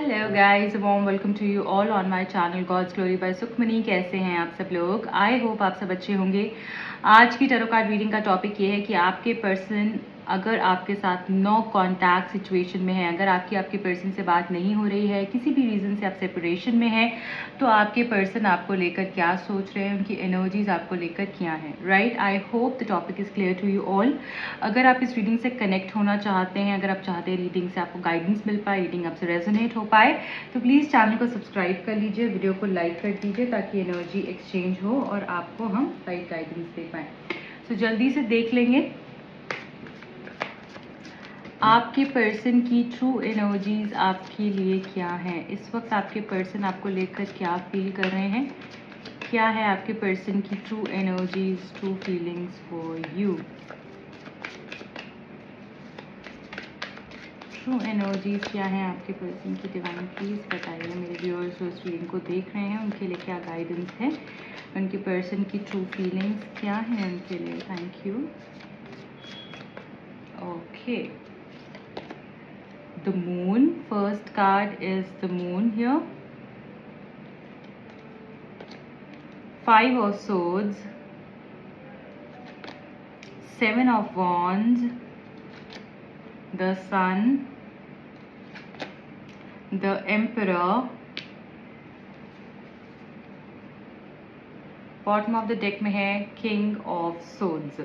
Hello guys, warm welcome to you all on my channel God's glory by Sukhmani. कैसे हैं आप सब लोग? आई होप आप सब अच्छे होंगे। आज की टैरो कार्ड रीडिंग का टॉपिक ये है कि आपके पर्सन अगर आपके साथ नो कॉन्टैक्ट सिचुएशन में है, अगर आपके पर्सन से बात नहीं हो रही है, किसी भी रीज़न से आप सेपरेशन में है, तो आपके पर्सन आपको लेकर क्या सोच रहे हैं, उनकी एनर्जीज आपको लेकर क्या है। Right, I hope the topic is clear to you all. अगर आप इस रीडिंग से कनेक्ट होना चाहते हैं, अगर आप चाहते हैं रीडिंग से आपको गाइडेंस मिल पाए, रीडिंग आपसे रेजोनेट हो पाए, तो प्लीज़ चैनल को सब्सक्राइब कर लीजिए, वीडियो को लाइक कर दीजिए ताकि एनर्जी एक्सचेंज हो और आपको हम राइट गाइडेंस दे पाएँ। तो जल्दी से देख लेंगे आपके पर्सन की ट्रू एनर्जीज आपके लिए क्या है। इस वक्त आपके पर्सन आपको लेकर क्या फील कर रहे हैं, क्या है आपके पर्सन की true energies, true feelings for you. True energies क्या है आपके पर्सन की, डिवाइन प्लीज बताइए। मेरे व्यूअर्स जो इस रीडिंग को देख रहे हैं उनके लिए क्या गाइडेंस है, उनके पर्सन की ट्रू फीलिंग्स क्या है उनके लिए। Thank you. Okay, the moon, first card is the moon here, 5 of swords, 7 of wands, the sun, the emperor, bottom of the deck में है king of swords।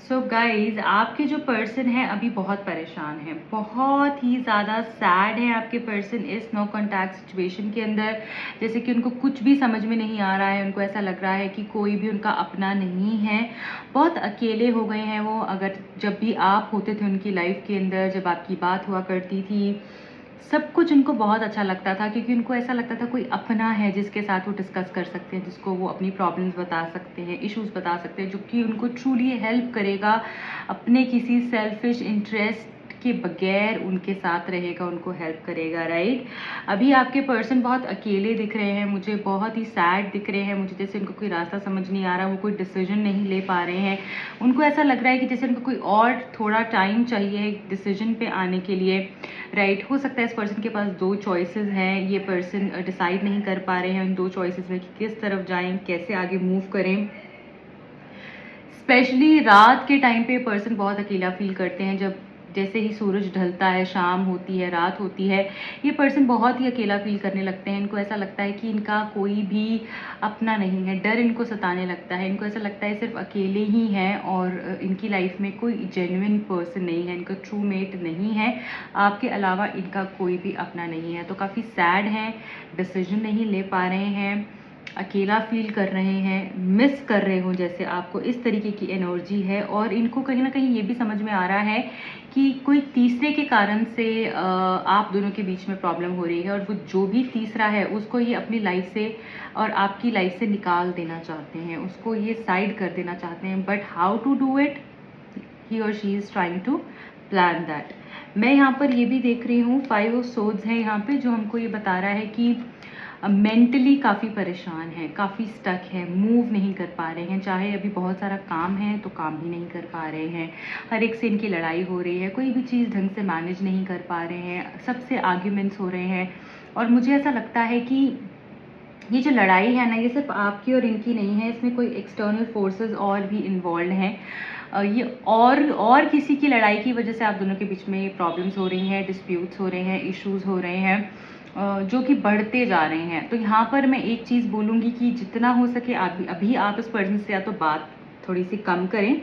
So guys, आपके जो person है अभी बहुत परेशान है, बहुत ही ज़्यादा सैड है आपके पर्सन इस नो कॉन्टैक्ट सिचुएशन के अंदर। जैसे कि उनको कुछ भी समझ में नहीं आ रहा है, उनको ऐसा लग रहा है कि कोई भी उनका अपना नहीं है, बहुत अकेले हो गए हैं वो। अगर जब भी आप होते थे उनकी लाइफ के अंदर, जब आपकी बात हुआ करती थी, सब कुछ उनको बहुत अच्छा लगता था, क्योंकि उनको ऐसा लगता था कोई अपना है जिसके साथ वो डिस्कस कर सकते हैं, जिसको वो अपनी प्रॉब्लम्स बता सकते हैं, इश्यूज बता सकते हैं, जो कि उनको ट्रूली हेल्प करेगा, अपने किसी सेल्फिश इंटरेस्ट के बगैर उनके साथ रहेगा, उनको हेल्प करेगा। राइट, अभी आपके पर्सन बहुत अकेले दिख रहे हैं मुझे, बहुत ही सैड दिख रहे हैं मुझे, जैसे उनको कोई रास्ता समझ नहीं आ रहा, वो कोई डिसीजन नहीं ले पा रहे हैं। उनको ऐसा लग रहा है कि जैसे उनको कोई और थोड़ा टाइम चाहिए एक डिसीजन पे आने के लिए। राइट, हो सकता है इस पर्सन के पास 2 चॉइसेस हैं, ये पर्सन डिसाइड नहीं कर पा रहे हैं उन 2 चॉइसेस में कि किस तरफ जाएं, कैसे आगे मूव करें। स्पेशली रात के टाइम पे पर्सन बहुत अकेला फील करते हैं। जब जैसे ही सूरज ढलता है, शाम होती है, रात होती है, ये पर्सन बहुत ही अकेला फील करने लगते हैं। इनको ऐसा लगता है कि इनका कोई भी अपना नहीं है, डर इनको सताने लगता है, इनको ऐसा लगता है सिर्फ अकेले ही हैं और इनकी लाइफ में कोई जेन्युइन पर्सन नहीं है, इनका ट्रू मेट नहीं है, आपके अलावा इनका कोई भी अपना नहीं है। तो काफ़ी सैड हैं, डिसीजन नहीं ले पा रहे हैं, अकेला फील कर रहे हैं, मिस कर रहे हो जैसे आपको, इस तरीके की एनर्जी है। और इनको कहीं ना कहीं ये भी समझ में आ रहा है कि कोई तीसरे के कारण से आप दोनों के बीच में प्रॉब्लम हो रही है, और वो जो भी तीसरा है उसको ये अपनी लाइफ से और आपकी लाइफ से निकाल देना चाहते हैं, उसको ये साइड कर देना चाहते हैं। But how to do it, he और she is trying to plan that. मैं यहाँ पर ये भी देख रही हूँ 5 ऑफ सोर्ड्स है यहाँ पे, जो हमको ये बता रहा है कि मेंटली काफ़ी परेशान है, काफ़ी स्टक है, मूव नहीं कर पा रहे हैं। चाहे अभी बहुत सारा काम है तो काम भी नहीं कर पा रहे हैं, हर एक से इनकी लड़ाई हो रही है, कोई भी चीज़ ढंग से मैनेज नहीं कर पा रहे हैं, सबसे आर्ग्यूमेंट्स हो रहे हैं। और मुझे ऐसा लगता है कि ये जो लड़ाई है ना, ये सिर्फ आपकी और इनकी नहीं है, इसमें कोई एक्सटर्नल फोर्सेस और भी इन्वॉल्व हैं। ये और किसी की लड़ाई की वजह से आप दोनों के बीच में प्रॉब्लम्स हो रही हैं, डिस्प्यूट्स हो रहे हैं, इश्यूज हो रहे हैं, जो कि बढ़ते जा रहे हैं। तो यहाँ पर मैं एक चीज़ बोलूँगी कि जितना हो सके अभी आप इस पर्सन से या तो बात थोड़ी सी कम करें,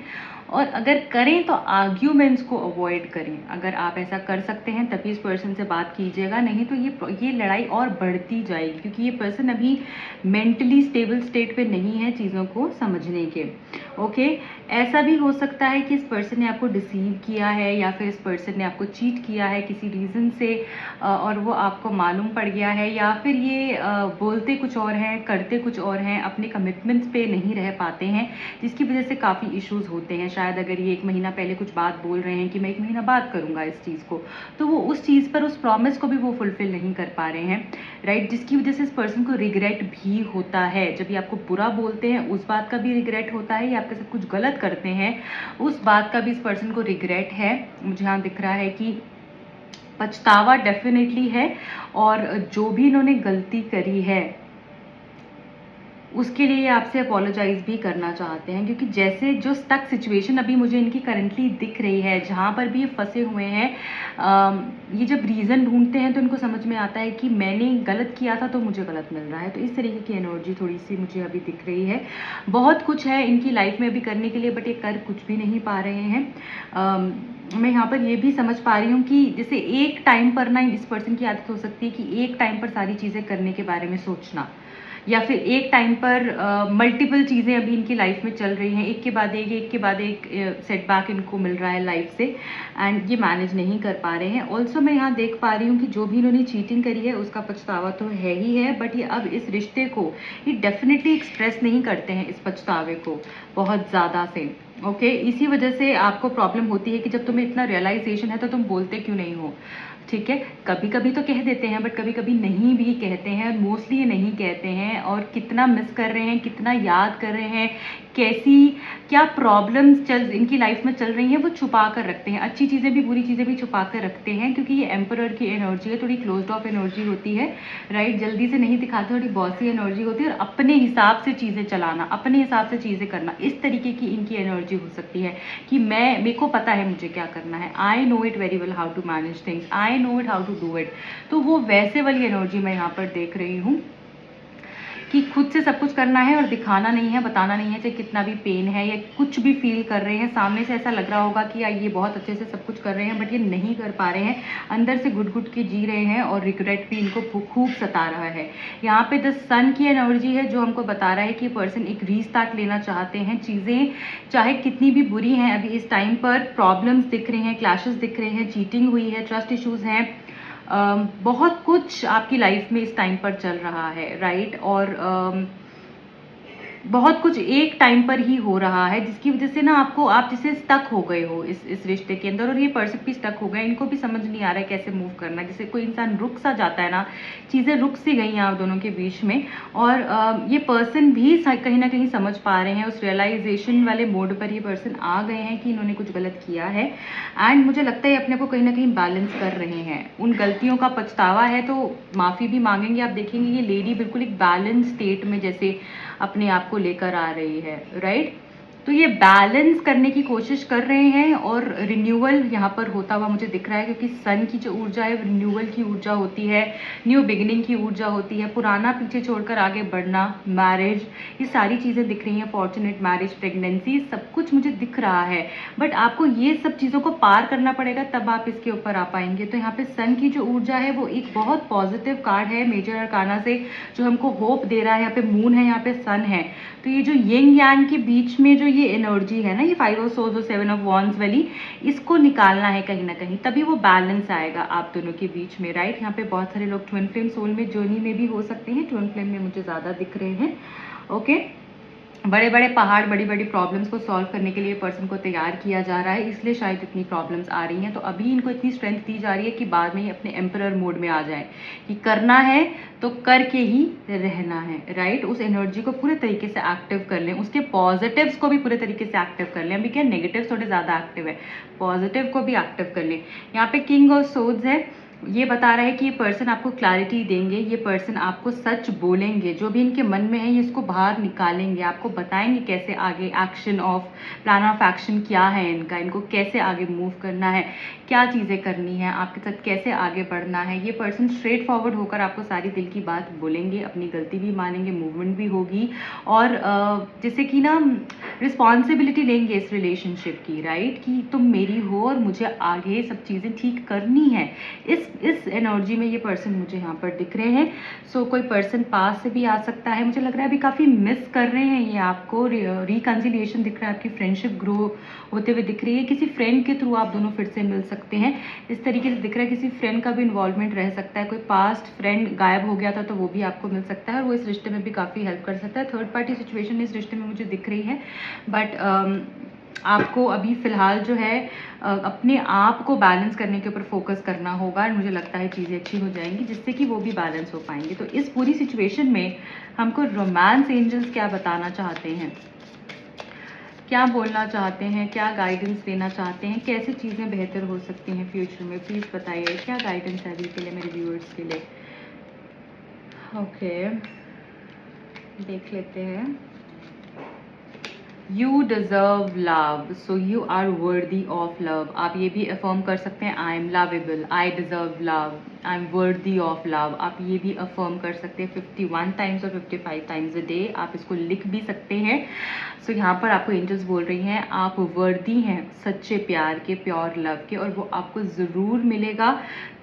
और अगर करें तो आर्ग्यूमेंट्स को अवॉइड करें। अगर आप ऐसा कर सकते हैं तभी इस पर्सन से बात कीजिएगा, नहीं तो ये लड़ाई और बढ़ती जाएगी, क्योंकि ये पर्सन अभी मेंटली स्टेबल स्टेट पे नहीं है चीज़ों को समझने के। ओके, ऐसा भी हो सकता है कि इस पर्सन ने आपको डिसीव किया है, या फिर इस पर्सन ने आपको चीट किया है किसी रीज़न से, और वो आपको मालूम पड़ गया है, या फिर ये बोलते कुछ और हैं, करते कुछ और हैं, अपने कमिटमेंट्स पे नहीं रह पाते हैं, जिसकी वजह से काफ़ी इश्यूज होते हैं। शायद अगर ये 1 महीना पहले कुछ बात बोल रहे हैं कि मैं 1 महीना बाद करूँगा इस चीज़ को, तो वो उस चीज़ पर, उस प्रॉमिस को भी वो फुलफिल नहीं कर पा रहे हैं। राइट, जिसकी वजह से इस पर्सन को रिग्रेट भी होता है। जब ये आपको बुरा बोलते हैं उस बात का भी रिग्रेट होता है, या आपके साथ कुछ गलत करते हैं उस बात का भी इस पर्सन को रिग्रेट है। मुझे यहाँ दिख रहा है कि पछतावा डेफिनेटली है, और जो भी इन्होंने गलती करी है उसके लिए ये आपसे अपोलोजाइज़ भी करना चाहते हैं, क्योंकि जैसे जो स्टक सिचुएशन अभी मुझे इनकी करंटली दिख रही है, जहाँ पर भी ये फँसे हुए हैं, ये जब रीज़न ढूँढते हैं तो इनको समझ में आता है कि मैंने गलत किया था तो मुझे गलत मिल रहा है। तो इस तरीके की एनर्जी थोड़ी-सी मुझे अभी दिख रही है। बहुत कुछ है इनकी लाइफ़ में अभी करने के लिए, बट ये कर कुछ भी नहीं पा रहे हैं। मैं यहाँ पर ये भी समझ पा रही हूँ कि जैसे एक टाइम पर ना इस पर्सन की आदत हो सकती है कि एक टाइम पर सारी चीज़ें करने के बारे में सोचना, या फिर एक टाइम पर मल्टीपल चीज़ें अभी इनकी लाइफ में चल रही हैं, एक के बाद एक सेटबैक इनको मिल रहा है लाइफ से, एंड ये मैनेज नहीं कर पा रहे हैं। ऑल्सो मैं यहाँ देख पा रही हूँ कि जो भी इन्होंने चीटिंग करी है उसका पछतावा तो है ही है, बट ये अब इस रिश्ते को ये डेफिनेटली एक्सप्रेस नहीं करते हैं, इस पछतावे को बहुत ज़्यादा से। ओके, इसी वजह से आपको प्रॉब्लम होती है कि जब तुम्हें इतना रियलाइजेशन है तो तुम बोलते क्यों नहीं हो। ठीक है, कभी कभी तो कह देते हैं, बट कभी कभी नहीं भी कहते हैं, मोस्टली ये नहीं कहते हैं। और कितना मिस कर रहे हैं, कितना याद कर रहे हैं, कैसी क्या प्रॉब्लम्स इनकी लाइफ में चल रही हैं, वो छुपा कर रखते हैं। अच्छी चीज़ें भी बुरी चीज़ें भी छुपा कर रखते हैं, क्योंकि ये एम्परर की एनर्जी है, थोड़ी क्लोज्ड ऑफ एनर्जी होती है, राइट। जल्दी से नहीं दिखाते, थोड़ी बॉसी एनर्जी होती है, और अपने हिसाब से चीज़ें चलाना, अपने हिसाब से चीज़ें करना, इस तरीके की इनकी एनर्जी हो सकती है कि मेरे को पता है मुझे क्या करना है, I know it very well how to manage things, I know it how to do it. तो वो वैसे वाली एनर्जी मैं यहाँ पर देख रही हूँ कि खुद से सब कुछ करना है और दिखाना नहीं है, बताना नहीं है, चाहे कितना भी पेन है या कुछ भी फील कर रहे हैं। सामने से ऐसा लग रहा होगा कि यार ये बहुत अच्छे से सब कुछ कर रहे हैं, बट ये नहीं कर पा रहे हैं, अंदर से घुट घुट के जी रहे हैं, और रिग्रेट भी इनको खूब सता रहा है। यहाँ पे द सन की एनर्जी है, जो हमको बता रहा है कि पर्सन एक रीस्टार्ट लेना चाहते हैं। चीज़ें चाहे कितनी भी बुरी हैं, अभी इस टाइम पर प्रॉब्लम्स दिख रहे हैं, क्लैशेस दिख रहे हैं, चीटिंग हुई है, ट्रस्ट इश्यूज हैं, बहुत कुछ आपकी लाइफ में इस टाइम पर चल रहा है, राइट। और बहुत कुछ एक टाइम पर ही हो रहा है, जिसकी वजह से ना आप जैसे स्टक हो गए हो इस रिश्ते के अंदर, और ये पर्सन भी स्टक हो गए, इनको भी समझ नहीं आ रहा है कैसे मूव करना है। जैसे कोई इंसान रुक सा जाता है ना, चीज़ें रुक सी गई हैं आप दोनों के बीच में, और ये पर्सन भी कहीं ना कहीं समझ पा रहे हैं, उस रियलाइजेशन वाले मोड पर ये पर्सन आ गए हैं कि इन्होंने कुछ गलत किया है, एंड मुझे लगता है अपने को कहीं ना कहीं बैलेंस कर रहे हैं। उन गलतियों का पछतावा है तो माफ़ी भी मांगेंगे। आप देखेंगे ये लेडी बिल्कुल एक बैलेंस स्टेट में जैसे अपने आप को लेकर आ रही है, राइट। तो ये बैलेंस करने की कोशिश कर रहे हैं, और रिन्यूअल यहाँ पर होता हुआ मुझे दिख रहा है, क्योंकि सन की जो ऊर्जा है रिन्यूअल की ऊर्जा होती है, न्यू बिगिनिंग की ऊर्जा होती है, पुराना पीछे छोड़कर आगे बढ़ना, मैरिज, ये सारी चीज़ें दिख रही हैं, फॉर्चुनेट मैरिज, प्रेगनेंसी, सब कुछ मुझे दिख रहा है। बट आपको ये सब चीज़ों को पार करना पड़ेगा, तब आप इसके ऊपर आ पाएंगे। तो यहाँ पे सन की जो ऊर्जा है वो एक बहुत पॉजिटिव कार्ड है मेजर अरकाना से, जो हमको होप दे रहा है। यहाँ पे मून है, यहाँ पे सन है, तो ये जो यिंग यांग के बीच में जो ये एनर्जी है ना, ये 5 ऑफ सोर्ड्स और 7 ऑफ वॉन्ड्स वाली, इसको निकालना है कहीं ना कहीं, तभी वो बैलेंस आएगा आप दोनों के बीच में, राइट। यहाँ पे बहुत सारे लोग ट्विन फ्लेम सोल में जर्नी में भी हो सकते हैं, ट्विन फ्लेम में मुझे ज़्यादा दिख रहे हैं। ओके, बड़े बड़े पहाड़, बड़ी बड़ी प्रॉब्लम्स को सॉल्व करने के लिए पर्सन को तैयार किया जा रहा है, इसलिए शायद इतनी प्रॉब्लम्स आ रही हैं। तो अभी इनको इतनी स्ट्रेंथ दी जा रही है कि बाद में ही अपने एम्परर मोड में आ जाए, कि करना है तो करके ही रहना है, राइट। उस एनर्जी को पूरे तरीके से एक्टिव कर लें, उसके पॉजिटिव्स को भी पूरे तरीके से एक्टिव कर लें। अभी क्या नेगेटिव थोड़े ज़्यादा एक्टिव है, पॉजिटिव को भी एक्टिव कर लें। यहाँ पे किंग ऑफ सोर्ड्स है, ये बता रहा है कि ये पर्सन आपको क्लैरिटी देंगे, ये पर्सन आपको सच बोलेंगे, जो भी इनके मन में है ये इसको बाहर निकालेंगे, आपको बताएंगे कैसे आगे action of, plan of action क्या है इनका, इनको कैसे आगे मूव करना है, क्या चीज़ें करनी है, आपके साथ कैसे आगे बढ़ना है। ये पर्सन स्ट्रेट फॉरवर्ड होकर आपको सारी दिल की बात बोलेंगे, अपनी गलती भी मानेंगे, मूवमेंट भी होगी, और जैसे कि ना रिस्पॉन्सिबिलिटी लेंगे इस रिलेशनशिप की, राइट, कि तुम मेरी हो और मुझे आगे सब चीज़ें ठीक करनी है। इस एनर्जी में ये पर्सन मुझे यहाँ पर दिख रहे हैं। सो कोई पर्सन पास से भी आ सकता है, मुझे लग रहा है अभी काफ़ी मिस कर रहे हैं ये आपको, रिकंसिलिएशन दिख रहा है, आपकी फ्रेंडशिप ग्रो होते हुए दिख रही है, किसी फ्रेंड के थ्रू आप दोनों फिर से मिल सकते हैं, इस तरीके से दिख रहा है। किसी फ्रेंड का भी इन्वॉल्वमेंट रह सकता है, कोई पास्ट फ्रेंड गायब हो गया था तो वो भी आपको मिल सकता है, और वो इस रिश्ते में भी काफ़ी हेल्प कर सकता है। थर्ड पार्टी सिचुएशन इस रिश्ते में मुझे दिख रही है, बट आपको अभी फ़िलहाल जो है अपने आप को बैलेंस करने के ऊपर फोकस करना होगा, और मुझे लगता है चीज़ें अच्छी हो जाएंगी, जिससे कि वो भी बैलेंस हो पाएंगे। तो इस पूरी सिचुएशन में हमको रोमांस एंजल्स क्या बताना चाहते हैं। क्या बोलना चाहते हैं, क्या गाइडेंस देना चाहते हैं, कैसे चीज़ें बेहतर हो सकती हैं फ्यूचर में, प्लीज़ बताइए। क्या गाइडेंस है अभी के लिए मेरे व्यूअर्स के लिए? ओके, देख लेते हैं। You deserve love, so you are worthy of love. आप ये भी अफर्म कर सकते हैं, I am lovable, I deserve love, I am worthy of love. आप ये भी अफर्म कर सकते हैं 51 टाइम्स और 55 टाइम्स अ डे। आप इसको लिख भी सकते हैं। सो यहाँ पर आपको एंजल्स बोल रही हैं आप वर्दी हैं सच्चे प्यार के, प्योर लव के, और वो आपको ज़रूर मिलेगा।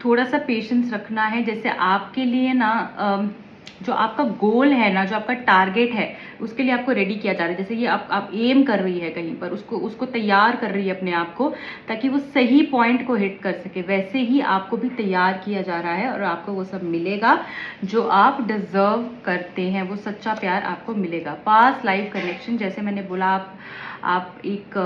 थोड़ा सा पेशेंस रखना है। जैसे आपके लिए ना जो आपका गोल है ना, जो आपका टारगेट है, उसके लिए आपको रेडी किया जा रहा है। जैसे ये आप एम कर रही है कहीं पर, उसको तैयार कर रही है अपने आप को, ताकि वो सही पॉइंट को हिट कर सके। वैसे ही आपको भी तैयार किया जा रहा है और आपको वो सब मिलेगा जो आप डिजर्व करते हैं। वो सच्चा प्यार आपको मिलेगा। पास्ट लाइफ कनेक्शन, जैसे मैंने बोला, आप एक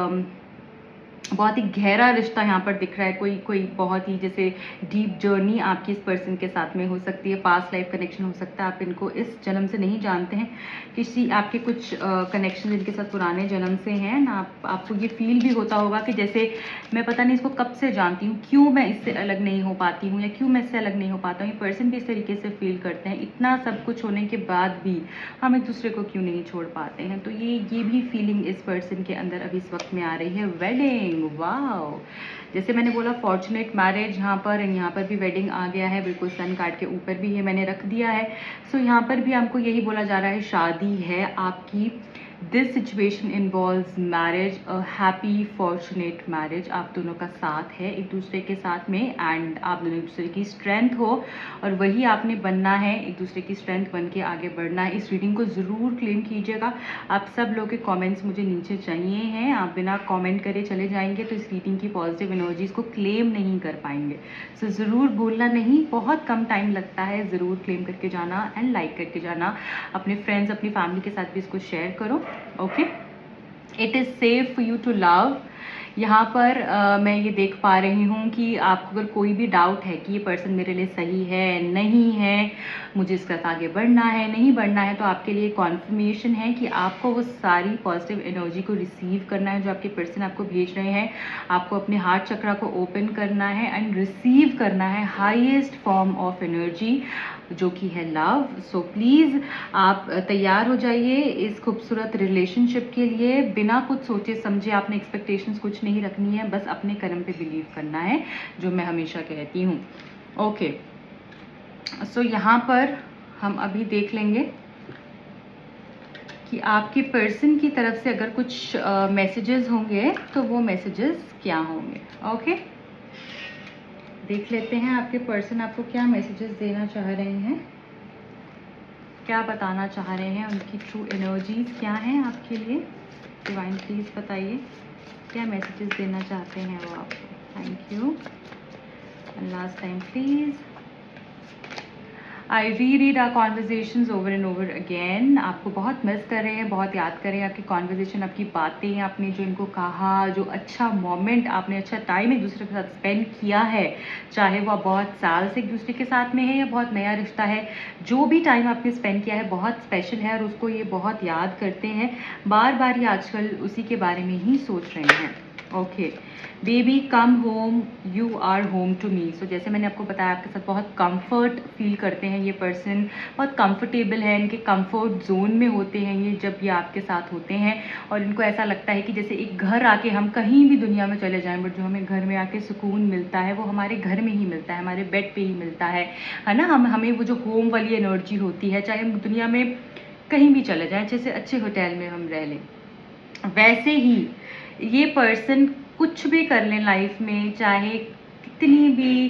बहुत ही गहरा रिश्ता यहाँ पर दिख रहा है। कोई बहुत ही जैसे डीप जर्नी आपकी इस पर्सन के साथ में हो सकती है। पास्ट लाइफ कनेक्शन हो सकता है। आप इनको इस जन्म से नहीं जानते हैं, किसी आपके कुछ कनेक्शन इनके साथ पुराने जन्म से हैं ना। आपको ये फील भी होता होगा कि जैसे मैं पता नहीं इसको कब से जानती हूँ, क्यों मैं इससे अलग नहीं हो पाती हूँ, या क्यों मैं इससे अलग नहीं हो पाता हूँ। ये पर्सन भी इस तरीके से फील करते हैं। इतना सब कुछ होने के बाद भी हम एक दूसरे को क्यों नहीं छोड़ पाते हैं। तो ये भी फीलिंग इस पर्सन के अंदर अभी इस वक्त में आ रही है। वेडिंग, वाओ, जैसे मैंने बोला फॉर्चुनेट मैरिज यहाँ पर, एंड यहाँ पर भी वेडिंग आ गया है। बिल्कुल सन कार्ड के ऊपर भी ये मैंने रख दिया है। सो यहाँ पर भी हमको यही बोला जा रहा है, शादी है आपकी। This situation involves marriage, a happy fortunate marriage. आप दोनों का साथ है एक दूसरे के साथ में, एंड आप दोनों एक दूसरे की स्ट्रेंथ हो, और वही आपने बनना है, एक दूसरे की स्ट्रेंथ बन के आगे बढ़ना है। इस रीडिंग को ज़रूर क्लेम कीजिएगा। आप सब लोग के कमेंट्स मुझे नीचे चाहिए हैं। आप बिना कमेंट करे चले जाएंगे तो इस रीडिंग की पॉजिटिव एनर्जीज को क्लेम नहीं कर पाएंगे। सो ज़रूर भूलना नहीं, बहुत कम टाइम लगता है। ज़रूर क्लेम करके जाना एंड लाइक करके जाना। अपने फ्रेंड्स, अपनी फैमिली के साथ भी इसको शेयर करो। Okay, it is safe for you to love. यहाँ पर मैं ये देख पा रही हूँ कि आपको अगर कोई भी डाउट है कि ये पर्सन मेरे लिए सही है, नहीं है, मुझे इसके साथ आगे बढ़ना है, नहीं बढ़ना है, तो आपके लिए कॉन्फर्मेशन है कि आपको वो सारी पॉजिटिव एनर्जी को रिसीव करना है जो आपके पर्सन आपको भेज रहे हैं। आपको अपने हार्ट चक्रा को ओपन करना है एंड रिसीव करना है हाईएस्ट फॉर्म ऑफ एनर्जी, जो कि है लव। सो प्लीज़ आप तैयार हो जाइए इस खूबसूरत रिलेशनशिप के लिए। बिना कुछ सोचे समझे आपने एक्सपेक्टेशंस कुछ नहीं रखनी है, बस अपने कर्म पे बिलीव करना है, जो मैं हमेशा कहती हूँ। ओके, सो यहाँ पर हम अभी देख लेंगे कि आपके पर्सन की तरफ से अगर कुछ मैसेजेस होंगे तो वो मैसेजेस क्या होंगे। ओके, देख लेते हैं आपके पर्सन आपको क्या मैसेजेस देना चाह रहे हैं, क्या बताना चाह रहे हैं, उनकी ट्रू एनर्जीज क्या हैं आपके लिए। डिवाइन प्लीज़ बताइए क्या मैसेजेस देना चाहते हैं वो आपको। Thank you. And last time please. I read our conversations over and over again. आपको बहुत मिस कर रहे हैं, बहुत याद कर रहे हैं आपकी कॉन्वर्जेशन, आपकी बातें, आपने जो इनको कहा, जो अच्छा मोमेंट आपने, अच्छा टाइम एक दूसरे के साथ स्पेंड किया है, चाहे वो बहुत साल से एक दूसरे के साथ में है या बहुत नया रिश्ता है, जो भी टाइम आपने स्पेंड किया है बहुत स्पेशल है और उसको ये बहुत याद करते हैं। बार बार ये आजकल उसी के बारे में ही सोच रहे हैं। Okay, baby come home, you are home to me. So जैसे मैंने आपको बताया, आपके साथ बहुत कंफर्ट फील करते हैं ये पर्सन, बहुत कंफर्टेबल है, इनके कंफर्ट जोन में होते हैं ये जब ये आपके साथ होते हैं, और इनको ऐसा लगता है कि जैसे एक घर आके हम कहीं भी दुनिया में चले जाएं, बट जो हमें घर में आके सुकून मिलता है वो हमारे घर में ही मिलता है, हमारे बेड पे ही मिलता है ना। हमें वो जो होम वाली एनर्जी होती है, चाहे हम दुनिया में कहीं भी चले जाएं, जैसे अच्छे होटल में हम रह लें, वैसे ही ये पर्सन कुछ भी कर लें लाइफ में, चाहे कितनी भी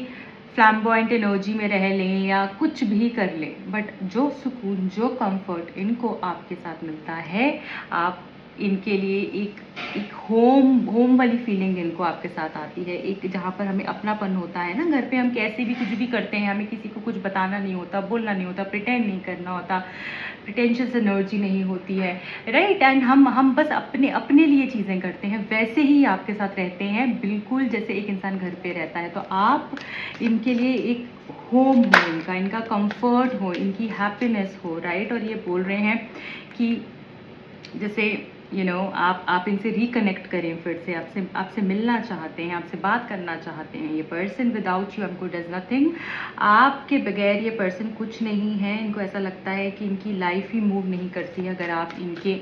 फ्लैम्बॉयंट एनर्जी में रह लें या कुछ भी कर लें, बट जो सुकून, जो कंफर्ट इनको आपके साथ मिलता है, आप इनके लिए एक होम वाली फीलिंग इनको आपके साथ आती है। एक जहाँ पर हमें अपनापन होता है ना, घर पे हम कैसे भी कुछ भी करते हैं, हमें किसी को कुछ बताना नहीं होता, बोलना नहीं होता, प्रिटेंड नहीं करना होता, प्रिटेंशियस एनर्जी नहीं होती है, राइट। एंड हम बस अपने लिए चीज़ें करते हैं, वैसे ही आपके साथ रहते हैं, बिल्कुल जैसे एक इंसान घर पे रहता है। तो आप इनके लिए एक होम हो, इनका कंफर्ट हो, इनकी हैप्पीनेस हो, राइट। और ये बोल रहे हैं कि जैसे आप इनसे रिकनेक्ट करें, फिर से आपसे आपसे मिलना चाहते हैं, आपसे बात करना चाहते हैं। ये पर्सन विदाउट यू आपको डज नथिंग। आपके बगैर ये पर्सन कुछ नहीं है। इनको ऐसा लगता है कि इनकी लाइफ ही मूव नहीं करती है अगर आप इनके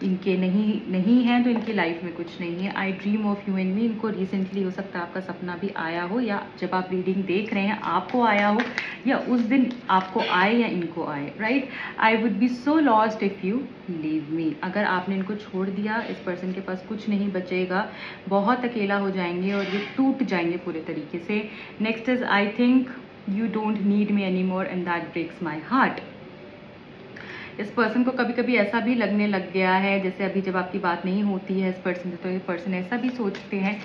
इनके नहीं हैं तो इनकी लाइफ में कुछ नहीं है। आई dream of you and me, इनको रिसेंटली हो सकता है आपका सपना भी आया हो, या जब आप रीडिंग देख रहे हैं आपको आया हो, या उस दिन आपको आए या इनको आए, right. I would be so lost if you leave me. अगर आपने इनको छोड़ दिया, इस पर्सन के पास कुछ नहीं बचेगा, बहुत अकेला हो जाएंगे और ये टूट जाएंगे पूरे तरीके से। Next is I think you don't need me any more and that breaks my heart. इस पर्सन को कभी कभी ऐसा भी लगने लग गया है, जैसे अभी जब आपकी बात नहीं होती है इस पर्सन से, तो ये पर्सन ऐसा भी सोचते हैं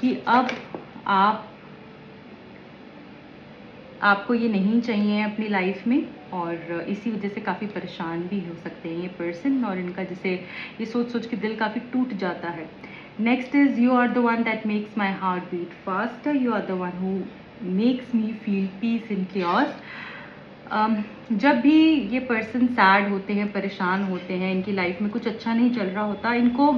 कि अब आपको ये नहीं चाहिए अपनी लाइफ में, और इसी वजह से काफ़ी परेशान भी हो सकते हैं ये पर्सन, और इनका जैसे ये सोच सोच के दिल काफ़ी टूट जाता है। Next is you are the one that makes my heart beat faster, you are the one who makes me feel peace in chaos। जब भी ये पर्सन सैड होते हैं, परेशान होते हैं, इनकी लाइफ में कुछ अच्छा नहीं चल रहा होता, इनको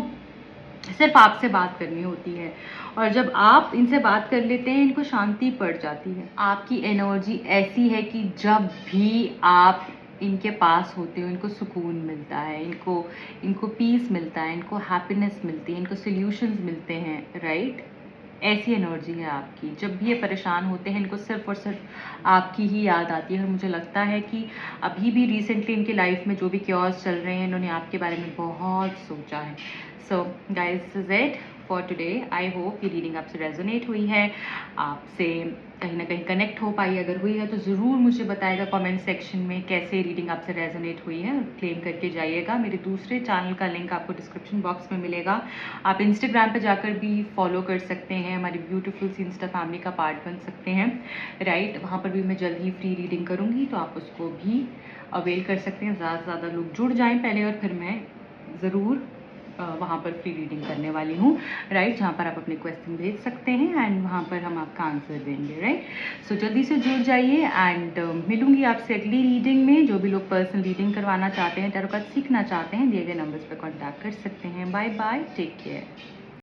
सिर्फ आपसे बात करनी होती है, और जब आप इनसे बात कर लेते हैं इनको शांति पड़ जाती है। आपकी एनर्जी ऐसी है कि जब भी आप इनके पास होते हो इनको सुकून मिलता है, इनको इनको पीस मिलता है, इनको हैप्पीनेस मिलती है, इनको सॉल्यूशंस मिलते हैं, राइट। ऐसी एनर्जी है आपकी। जब भी ये परेशान होते हैं इनको सिर्फ और सिर्फ आपकी ही याद आती है, और मुझे लगता है कि अभी भी रिसेंटली इनकी लाइफ में जो भी क्योर्स चल रहे हैं, इन्होंने आपके बारे में बहुत सोचा है। So guys, this is it for today. I hope ये रीडिंग आपसे रेजोनेट हुई है, आपसे कहीं ना कहीं कनेक्ट हो पाई। अगर हुई है तो ज़रूर मुझे बताएगा कमेंट सेक्शन में कैसे रीडिंग आपसे रेजोनेट हुई है, क्लेम करके जाइएगा। मेरे दूसरे चैनल का लिंक आपको डिस्क्रिप्शन बॉक्स में मिलेगा। आप इंस्टाग्राम पे जाकर भी फॉलो कर सकते हैं, हमारी ब्यूटीफुल सी इंस्टा फैमिली का पार्ट बन सकते हैं, राइट। वहाँ पर भी मैं जल्द ही फ्री रीडिंग करूँगी, तो आप उसको भी अवेल कर सकते हैं। ज़्यादा से ज़्यादा लोग जुड़ जाएँ पहले, और फिर मैं ज़रूर वहाँ पर फ्री रीडिंग करने वाली हूँ, राइट, जहाँ पर आप अपने क्वेश्चन भेज सकते हैं एंड वहाँ पर हम आपका आंसर देंगे, राइट। सो जल्दी से जुड़ जाइए, एंड मिलूंगी आपसे अगली रीडिंग में। जो भी लोग पर्सनल रीडिंग करवाना चाहते हैं, टैरो कार्ड सीखना चाहते हैं, दिए गए नंबर्स पर कॉन्टैक्ट कर सकते हैं। Bye bye, take care.